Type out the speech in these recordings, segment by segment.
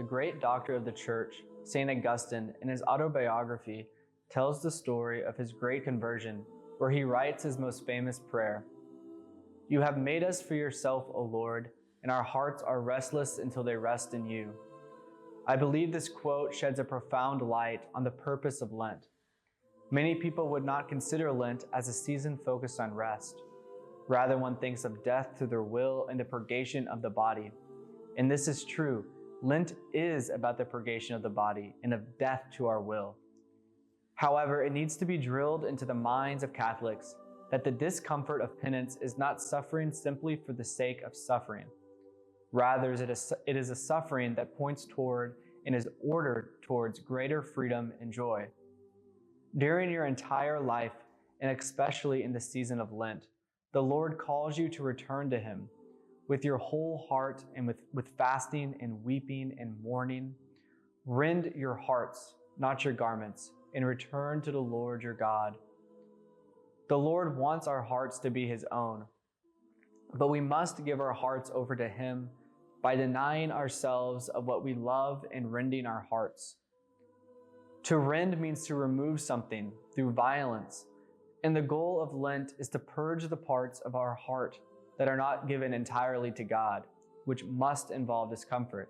great doctor of the Church, St. Augustine, in his autobiography, tells the story of his great conversion, where he writes his most famous prayer: "You have made us for yourself, O Lord, and our hearts are restless until they rest in you." I believe this quote sheds a profound light on the purpose of Lent. Many people would not consider Lent as a season focused on rest. Rather, one thinks of death to their will and the purgation of the body. And this is true. Lent is about the purgation of the body and of death to our will. However, it needs to be drilled into the minds of Catholics that the discomfort of penance is not suffering simply for the sake of suffering. Rather, it is a suffering that points toward and is ordered towards greater freedom and joy. During your entire life, and especially in the season of Lent, the Lord calls you to return to Him with your whole heart and with fasting and weeping and mourning. Rend your hearts, not your garments, and return to the Lord your God. The Lord wants our hearts to be His own, but we must give our hearts over to Him by denying ourselves of what we love and rending our hearts. To rend means to remove something through violence, and the goal of Lent is to purge the parts of our heart that are not given entirely to God, which must involve discomfort.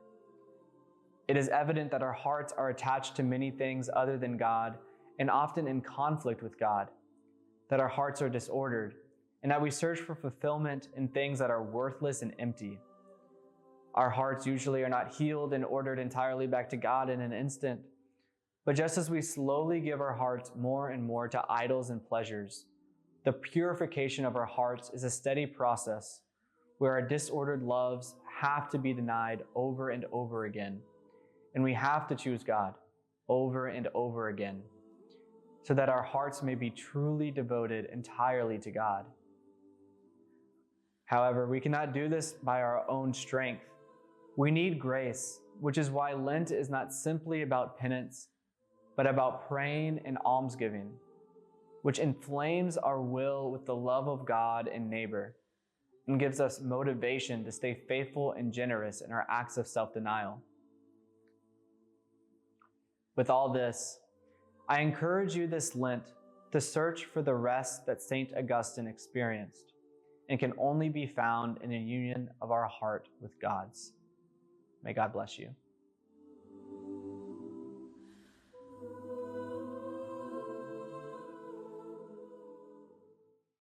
It is evident that our hearts are attached to many things other than God and often in conflict with God, that our hearts are disordered, and that we search for fulfillment in things that are worthless and empty. Our hearts usually are not healed and ordered entirely back to God in an instant. But just as we slowly give our hearts more and more to idols and pleasures, the purification of our hearts is a steady process where our disordered loves have to be denied over and over again, and we have to choose God over and over again, so that our hearts may be truly devoted entirely to God. However, we cannot do this by our own strength. We need grace, which is why Lent is not simply about penance, but about praying and almsgiving, which inflames our will with the love of God and neighbor, and gives us motivation to stay faithful and generous in our acts of self-denial. With all this, I encourage you this Lent to search for the rest that St. Augustine experienced and can only be found in a union of our heart with God's. May God bless you.